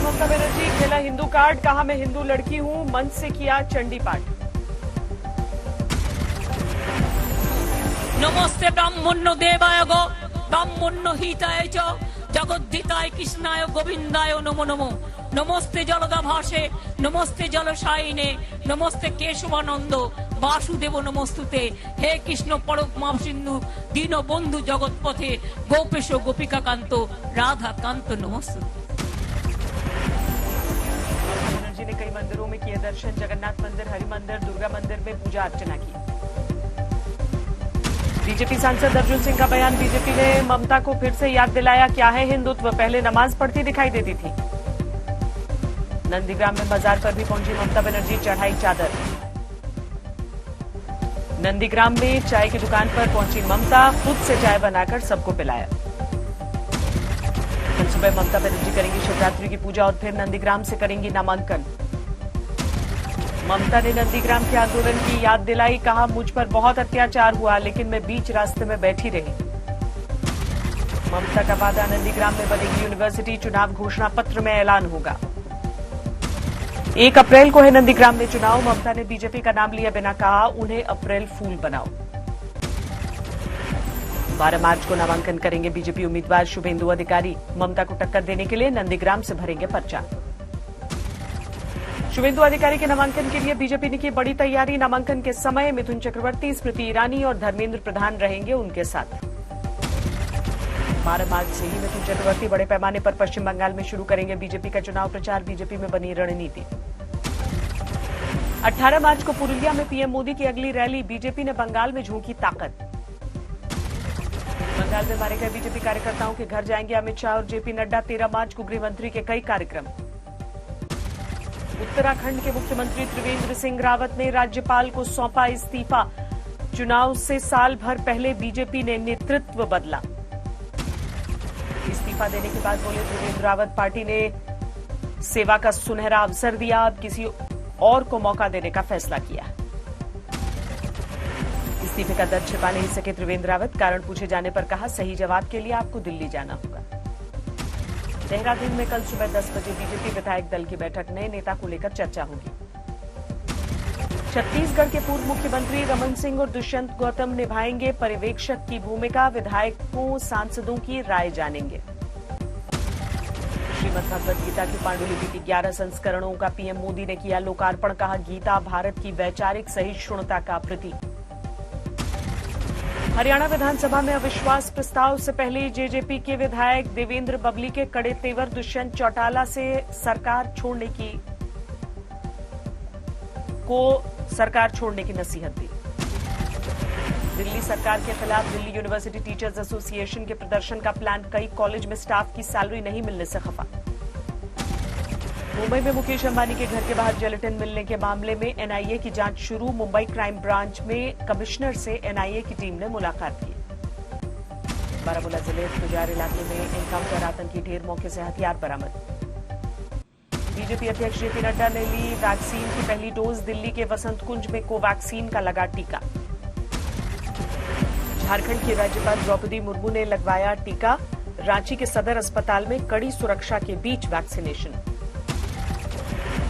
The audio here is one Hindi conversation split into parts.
ममता बनर्जी खेला हिंदू कार्ड, कहा मैं हिंदू लड़की हूं, मंच से किया चंडी पाठ। नमस्ते ब्राह्मण्य देवाय गो ब्राह्मण्य हिताय च जगद्धिताय कृष्णाय गोविंदाय नमो नमो। नमस्ते जलदा भाषे नमस्ते जलशायिने नमस्ते केशवानंद वासुदेव नमस्तुते। हे कृष्ण परम सिंधु दीन बंधु जगतपथे गोपेश गोपिका कांत राधा कांत नमस्तुते। बनर्जी ने कई मंदिरों में किए दर्शन, जगन्नाथ मंदिर, हरि मंदिर, दुर्गा मंदिर में पूजा अर्चना की। बीजेपी सांसद अर्जुन सिंह का बयान, बीजेपी ने ममता को फिर से याद दिलाया क्या है हिंदुत्व, पहले नमाज पढ़ती दिखाई देती थी। नंदीग्राम में बाजार पर भी पहुंची ममता बनर्जी, चढ़ाई चादर। नंदीग्राम में चाय की दुकान पर पहुंची ममता, खुद से चाय बनाकर सबको पिलाया। कल सुबह ममता बनर्जी करेंगी शिवरात्रि की पूजा और फिर नंदीग्राम से करेंगी नामांकन। ममता ने नंदीग्राम के आंदोलन की याद दिलाई, कहा मुझ पर बहुत अत्याचार हुआ लेकिन मैं बीच रास्ते में बैठी रही। ममता का वादा, नंदीग्राम में बनेगी यूनिवर्सिटी, चुनाव घोषणा पत्र में ऐलान होगा। 1 अप्रैल को है नंदीग्राम में चुनाव, ममता ने बीजेपी का नाम लिया बिना कहा उन्हें अप्रैल फूल बनाओ। 12 मार्च को नामांकन करेंगे बीजेपी उम्मीदवार शुभेंदु अधिकारी, ममता को टक्कर देने के लिए नंदीग्राम से भरेंगे पर्चा। शुभेंदु अधिकारी के नामांकन के लिए बीजेपी ने की बड़ी तैयारी, नामांकन के समय मिथुन चक्रवर्ती, स्मृति ईरानी और धर्मेंद्र प्रधान रहेंगे उनके साथ। 12 मार्च से ही मिथुन चक्रवर्ती बड़े पैमाने पर पश्चिम बंगाल में शुरू करेंगे बीजेपी का चुनाव प्रचार, बीजेपी में बनी रणनीति। 18 मार्च को पुरुलिया में पीएम मोदी की अगली रैली, बीजेपी ने बंगाल में झोंकी ताकत। बंगाल में मारे गए बीजेपी कार्यकर्ताओं के घर जाएंगे अमित शाह और जेपी नड्डा। 13 मार्च को गृहमंत्री के कई कार्यक्रम। उत्तराखंड के मुख्यमंत्री त्रिवेंद्र सिंह रावत ने राज्यपाल को सौंपा इस्तीफा, चुनाव से साल भर पहले बीजेपी ने नेतृत्व बदला। इस्तीफा देने के बाद बोले त्रिवेंद्र रावत, पार्टी ने सेवा का सुनहरा अवसर दिया, अब किसी और को मौका देने का फैसला किया। इस्तीफे का दर्द छिपा नहीं सके त्रिवेंद्र रावत, कारण पूछे जाने पर कहा सही जवाब के लिए आपको दिल्ली जाना होगा। देहरादून में कल सुबह 10 बजे बीजेपी विधायक दल की बैठक, नए नेता को लेकर चर्चा होगी। छत्तीसगढ़ के पूर्व मुख्यमंत्री रमन सिंह और दुष्यंत गौतम निभाएंगे पर्यवेक्षक की भूमिका, विधायकों सांसदों की राय जानेंगे। श्रीमद् भगवद गीता की पांडुलिपि की 11 संस्करणों का पीएम मोदी ने किया लोकार्पण, कहा गीता भारत की वैचारिक सहिष्णुता का प्रतीक। हरियाणा विधानसभा में अविश्वास प्रस्ताव से पहले जेजेपी के विधायक देवेंद्र बबली के कड़े तेवर, दुष्यंत चौटाला से सरकार छोड़ने की नसीहत दी। दिल्ली सरकार के खिलाफ दिल्ली यूनिवर्सिटी टीचर्स एसोसिएशन के प्रदर्शन का प्लान, कई कॉलेज में स्टाफ की सैलरी नहीं मिलने से खफा। मुंबई में मुकेश अंबानी के घर के बाहर जिलेटिन मिलने के मामले में एनआईए की जांच शुरू, मुंबई क्राइम ब्रांच में कमिश्नर से एनआईए की टीम ने मुलाकात की। बारामूला जिले खुजार इलाके में एनकाउंटर, आतंकी ढेर, मौके से हथियार बरामद। बीजेपी अध्यक्ष जेपी नड्डा ने ली वैक्सीन की पहली डोज, दिल्ली के वसंत कुंज में कोवैक्सीन का लगा टीका। झारखंड की राज्यपाल द्रौपदी मुर्मू ने लगवाया टीका, रांची के सदर अस्पताल में कड़ी सुरक्षा के बीच वैक्सीनेशन।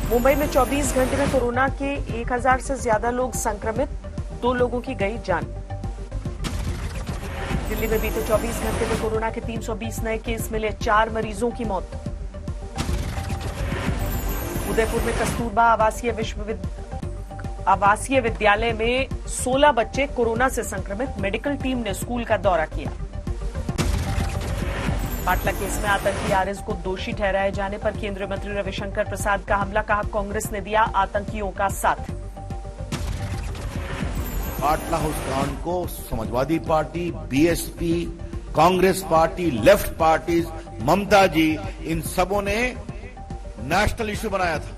मुंबई में 24 घंटे में कोरोना के 1000 से ज्यादा लोग संक्रमित, 2 लोगों की गई जान। दिल्ली में बीते 24 घंटे में कोरोना के 320 नए केस मिले, 4 मरीजों की मौत। उदयपुर में कस्तूरबा आवासीय विद्यालय में 16 बच्चे कोरोना से संक्रमित, मेडिकल टीम ने स्कूल का दौरा किया। बाटला केस में आतंकी आरएस को दोषी ठहराए जाने पर केंद्रीय मंत्री रविशंकर प्रसाद का हमला, कहा कांग्रेस ने दिया आतंकियों का साथ। बाटला हाउस कांड को Samajwadi party, BSP, Congress party, left parties, Mamata ji, इन सबों ने नेशनल इश्यू बनाया था।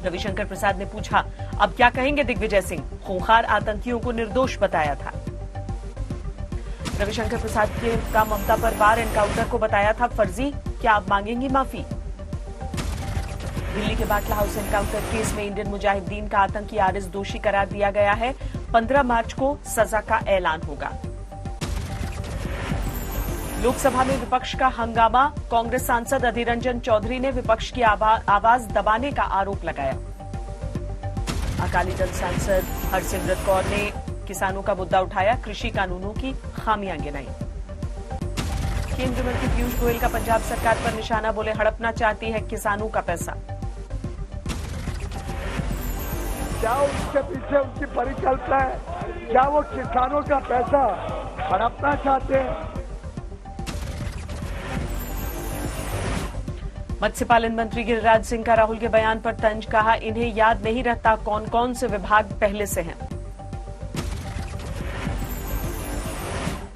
रविशंकर प्रसाद ने पूछा अब क्या कहेंगे दिग्विजय सिंह, खूंखार आतंकियों को निर्दोष बताया था। रविशंकर प्रसाद का ममता पर वार एनकाउंटर को बताया था फर्जी, क्या आप मांगेंगी माफी। दिल्ली के बाटला हाउस एनकाउंटर केस में इंडियन मुजाहिदीन का आतंकी आरएस दोषी करार दिया गया है, 15 मार्च को सजा का ऐलान होगा। लोकसभा में विपक्ष का हंगामा। कांग्रेस सांसद अधीर रंजन चौधरी ने विपक्ष की आवाज दबाने का आरोप लगाया। अकाली दल सांसद हरसिमरत कौर ने किसानों का मुद्दा उठाया, कृषि कानूनों की खामियां गिनाई। केंद्रीय मंत्री पीयूष गोयल का पंजाब सरकार पर निशाना, बोले हड़पना चाहती है किसानों का पैसा। क्या उसके पीछे उनकी परिकल्पना है? क्या वो किसानों का पैसा हड़पना चाहते हैं? मत्स्य पालन मंत्री गिरिराज सिंह का राहुल के बयान पर तंज, कहा इन्हें याद नहीं रहता कौन कौन से विभाग पहले से हैं।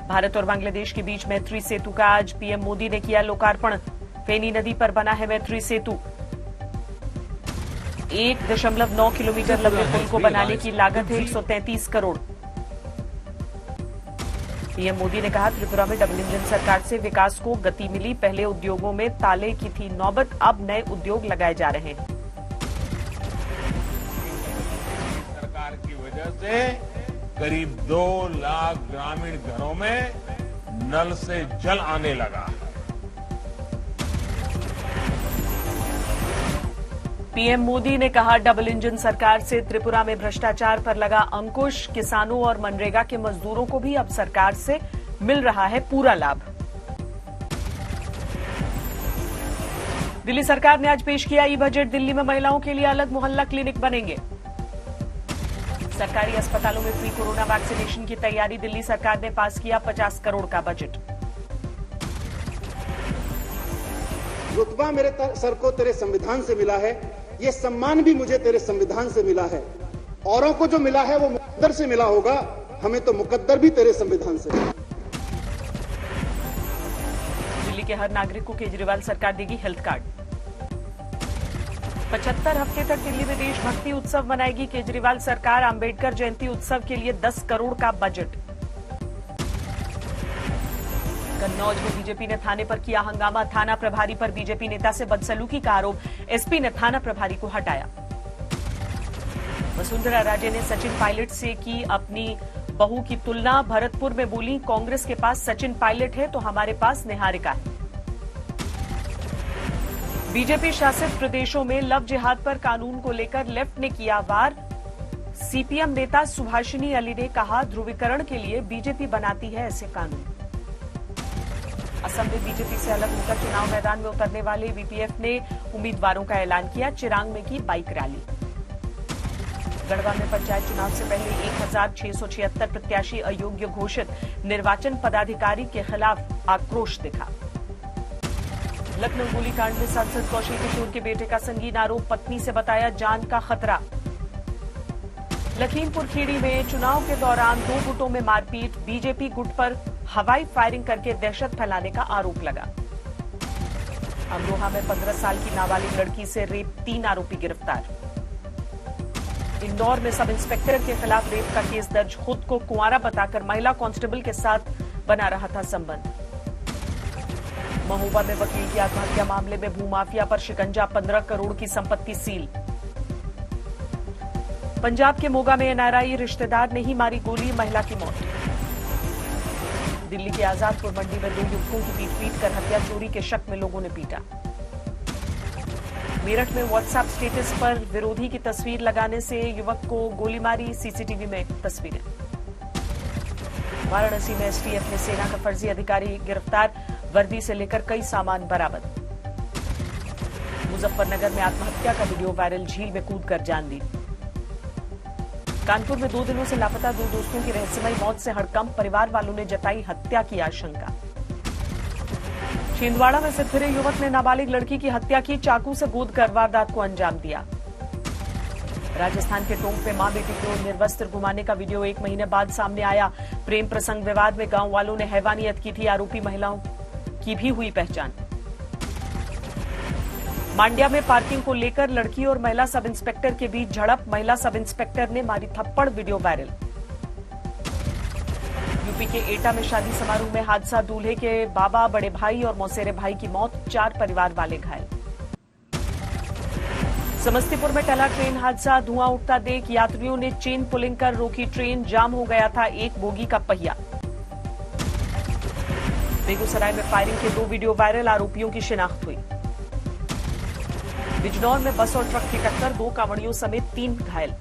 भारत और बांग्लादेश के बीच मैत्री सेतु का आज पीएम मोदी ने किया लोकार्पण। फेनी नदी पर बना है मैत्री सेतु। 1.9 किलोमीटर लंबे पुल को बनाने की लागत है 133 करोड़। पीएम मोदी ने कहा त्रिपुरा में डबल इंजन सरकार से विकास को गति मिली। पहले उद्योगों में ताले की थी नौबत, अब नए उद्योग लगाए जा रहे हैं। सरकार की वजह से करीब 2 लाख ग्रामीण घरों में नल से जल आने लगा है। पीएम मोदी ने कहा डबल इंजन सरकार से त्रिपुरा में भ्रष्टाचार पर लगा अंकुश। किसानों और मनरेगा के मजदूरों को भी अब सरकार से मिल रहा है पूरा लाभ। दिल्ली सरकार ने आज पेश किया ई बजट। दिल्ली में महिलाओं के लिए अलग मोहल्ला क्लिनिक बनेंगे। सरकारी अस्पतालों में फ्री कोरोना वैक्सीनेशन की तैयारी। दिल्ली सरकार ने पास किया 50 करोड़ का बजट। रुतबा मेरे सर को तेरे संविधान से मिला है, ये सम्मान भी मुझे तेरे संविधान से मिला है। औरों को जो मिला है वो मुकद्दर से मिला होगा, हमें तो मुकद्दर भी तेरे संविधान से मिला। दिल्ली के हर नागरिक को केजरीवाल सरकार देगी हेल्थ कार्ड। 75 हफ्ते तक दिल्ली में देशभक्ति उत्सव मनाएगी केजरीवाल सरकार। अंबेडकर जयंती उत्सव के लिए 10 करोड़ का बजट। कन्नौज में बीजेपी ने थाने पर किया हंगामा। थाना प्रभारी पर बीजेपी नेता से बदसलूकी का आरोप। एसपी ने थाना प्रभारी को हटाया। वसुंधरा राजे ने सचिन पायलट से की अपनी बहू की तुलना। भरतपुर में बोली कांग्रेस के पास सचिन पायलट है तो हमारे पास निहारिका है। बीजेपी शासित प्रदेशों में लव जिहाद पर कानून को लेकर लेफ्ट ने किया वार। सीपीएम नेता सुभाषिनी अली ने कहा ध्रुवीकरण के लिए बीजेपी बनाती है ऐसे कानून। असम में बीजेपी से अलग होकर चुनाव मैदान में उतरने वाले वीपीएफ ने उम्मीदवारों का ऐलान किया। चिरांग में की बाइक रैली। गढ़वा में पंचायत चुनाव से पहले 1676 प्रत्याशी अयोग्य घोषित। निर्वाचन पदाधिकारी के खिलाफ आक्रोश दिखा। लखनऊ गोलीकांड में सांसद कौशल किशोर के बेटे का संगीन आरोप। पत्नी से बताया जान का खतरा। लखीमपुर खीरी में चुनाव के दौरान 2 गुटों में मारपीट। बीजेपी गुट पर हवाई फायरिंग करके दहशत फैलाने का आरोप लगा। अमरोहा में 15 साल की नाबालिग लड़की से रेप 3 आरोपी गिरफ्तार। इंदौर में सब इंस्पेक्टर के खिलाफ रेप का केस दर्ज। खुद को कुंवारा बताकर महिला कांस्टेबल के साथ बना रहा था संबंध। महोबा में वकील की आत्महत्या मामले में भूमाफिया पर शिकंजा। 15 करोड़ की संपत्ति सील। पंजाब के मोगा में एनआरआई रिश्तेदार ने ही मारी गोली। महिला की मौत। दिल्ली के आजादपुर मंडी में 2 युवकों की पीट कर हत्या। चोरी के शक में लोगों ने पीटा। मेरठ में व्हाट्सएप स्टेटस पर विरोधी की तस्वीर लगाने से युवक को गोली मारी। सीसीटीवी में तस्वीरें। वाराणसी में एसटीएफ ने सेना का फर्जी अधिकारी गिरफ्तार। वर्दी से लेकर कई सामान बरामद। मुजफ्फरनगर में आत्महत्या का वीडियो वायरल। झील में कूदकर जान दी। कानपुर में 2 दिनों से लापता 2 दोस्तों की रहस्यमयी मौत से हड़कंप। परिवार वालों ने जताई हत्या की आशंका। छिंदवाड़ा में सिरफिरे युवक ने नाबालिग लड़की की हत्या की। चाकू से गोद कर वारदात को अंजाम दिया। राजस्थान के टोंक में मां बेटी को निर्वस्त्र घुमाने का वीडियो 1 महीने बाद सामने आया। प्रेम प्रसंग विवाद में गांव वालों ने हैवानियत की थी। आरोपी महिलाओं की भी हुई पहचान। मांड्या में पार्किंग को लेकर लड़की और महिला सब इंस्पेक्टर के बीच झड़प। महिला सब इंस्पेक्टर ने मारी थप्पड़। Video viral. यूपी के एटा में शादी समारोह में हादसा। दूल्हे के बाबा, बड़े भाई और मौसेरे भाई की मौत। 4 परिवार वाले घायल। समस्तीपुर में टला ट्रेन हादसा। धुआं उठता देख यात्रियों ने चेन पुलिंग कर रोकी ट्रेन। जाम हो गया था एक बोगी का पहिया। बेगूसराय में फायरिंग के 2 वीडियो वायरल, आरोपियों की शिनाख्त हुई। बिजनौर में बस और ट्रक की टक्कर, 2 कांवड़ियों समेत 3 घायल।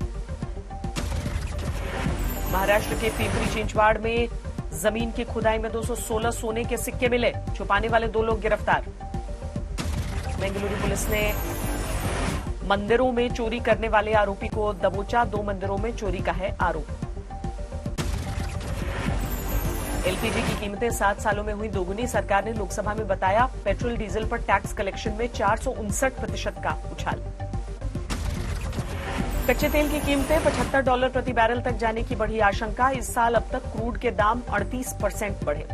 महाराष्ट्र के पिंपरी चिंचवाड़ में जमीन की खुदाई में 216 सोने के सिक्के मिले, छुपाने वाले 2 लोग गिरफ्तार। बेंगलुरु पुलिस ने मंदिरों में चोरी करने वाले आरोपी को दबोचा, 2 मंदिरों में चोरी का है आरोप। एलपीजी की कीमतें 7 सालों में हुई दोगुनी, सरकार ने लोकसभा में बताया पेट्रोल डीजल पर टैक्स कलेक्शन में 459% का उछाल। कच्चे तेल की कीमतें $75 प्रति बैरल तक जाने की बढ़ी आशंका, इस साल अब तक क्रूड के दाम 38% बढ़े।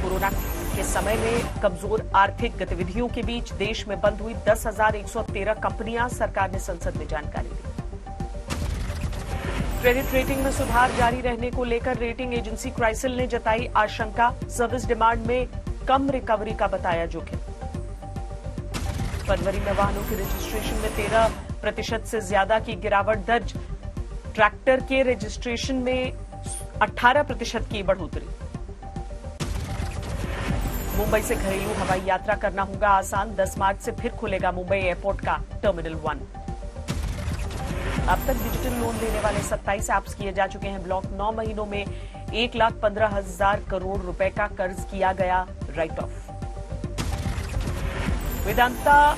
कोरोना के समय में कमजोर आर्थिक गतिविधियों के बीच देश में बंद हुई 10,113 कंपनियां, सरकार ने संसद में जानकारी दी। क्रेडिट रेटिंग में सुधार जारी रहने को लेकर रेटिंग एजेंसी क्राइसिल ने जताई आशंका, सर्विस डिमांड में कम रिकवरी का बताया जोखिम। फरवरी में वाहनों के रजिस्ट्रेशन में 13% से ज्यादा की गिरावट दर्ज, ट्रैक्टर के रजिस्ट्रेशन में 18% की बढ़ोतरी। मुंबई से घरेलू हवाई यात्रा करना होगा आसान, 10 मार्च से फिर खुलेगा मुंबई एयरपोर्ट का टर्मिनल 1। अब तक डिजिटल लोन देने वाले 27 ऐप्स किए जा चुके हैं ब्लॉक, 9 महीनों में 1,15,000 करोड़ रुपए का कर्ज किया गया राइट ऑफ। वेदांता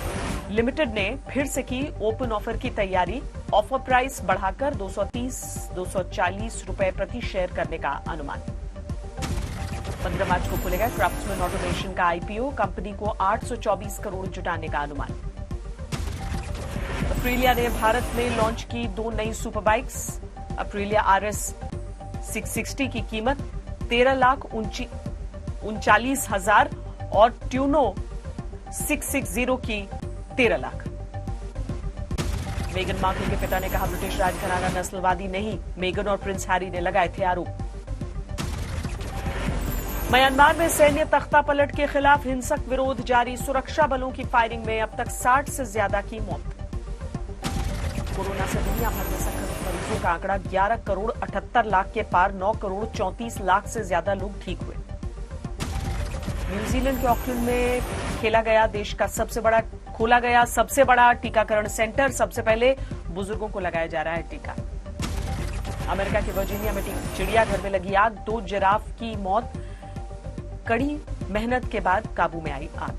लिमिटेड ने फिर से की ओपन ऑफर की तैयारी, ऑफर प्राइस बढ़ाकर 230-240 रुपए प्रति शेयर करने का अनुमान। 15 मार्च को खुलेगा क्राफ्ट्समैन ऑटोमेशन का आईपीओ, कंपनी को 824 करोड़ जुटाने का अनुमान। अप्रिलिया ने भारत में लॉन्च की 2 नई सुपर बाइक्स। अप्रिलिया RS 660 की कीमत 13,39,000 और ट्यूनो 660 की 13 लाख। मेगन मार्कल के पिता ने कहा ब्रिटिश राजघराना नस्लवादी नहीं, मेगन और प्रिंस हैरी ने लगाए थे आरोप। म्यांमार में सैन्य तख्तापलट के खिलाफ हिंसक विरोध जारी, सुरक्षा बलों की फायरिंग में अब तक 60 से ज्यादा की मौत। कोरोना से दुनिया भर में संक्रमित मरीजों का आंकड़ा 11 करोड़ 78 लाख के पार, 9 करोड़ 34 लाख से ज्यादा लोग ठीक हुए। न्यूजीलैंड के ऑकलैंड में खोला गया सबसे बड़ा टीकाकरण सेंटर, सबसे पहले बुजुर्गों को लगाया जा रहा है टीका। अमेरिका के वर्जीनिया में चिड़ियाघर में लगी आग, 2 जिराफ की मौत, कड़ी मेहनत के बाद काबू में आई आग।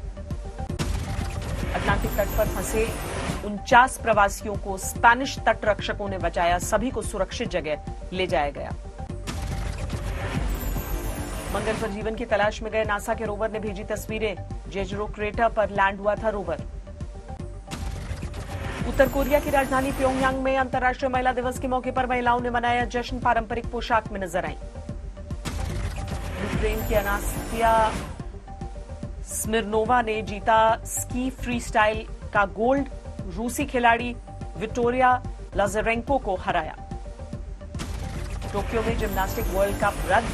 अटलांटिक तट पर फंसे 49 प्रवासियों को स्पेनिश तट रक्षकों ने बचाया, सभी को सुरक्षित जगह ले जाया गया। मंगल पर जीवन की तलाश में गए नासा के रोवर ने भेजी तस्वीरें, जेजरो क्रेटर पर लैंड हुआ था रोवर। उत्तर कोरिया की राजधानी प्योंगयांग में अंतर्राष्ट्रीय महिला दिवस के मौके पर महिलाओं ने मनाया जश्न, पारंपरिक पोशाक में नजर आईं। यूक्रेन की अनास्तिया स्मिर्नोवा ने जीता स्की फ्रीस्टाइल का गोल्ड, रूसी खिलाड़ी विक्टोरिया लाज़ारेंको को हराया। टोक्यो में जिम्नास्टिक वर्ल्ड कप रद्द,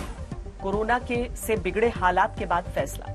कोरोना से बिगड़े हालात के बाद फैसला।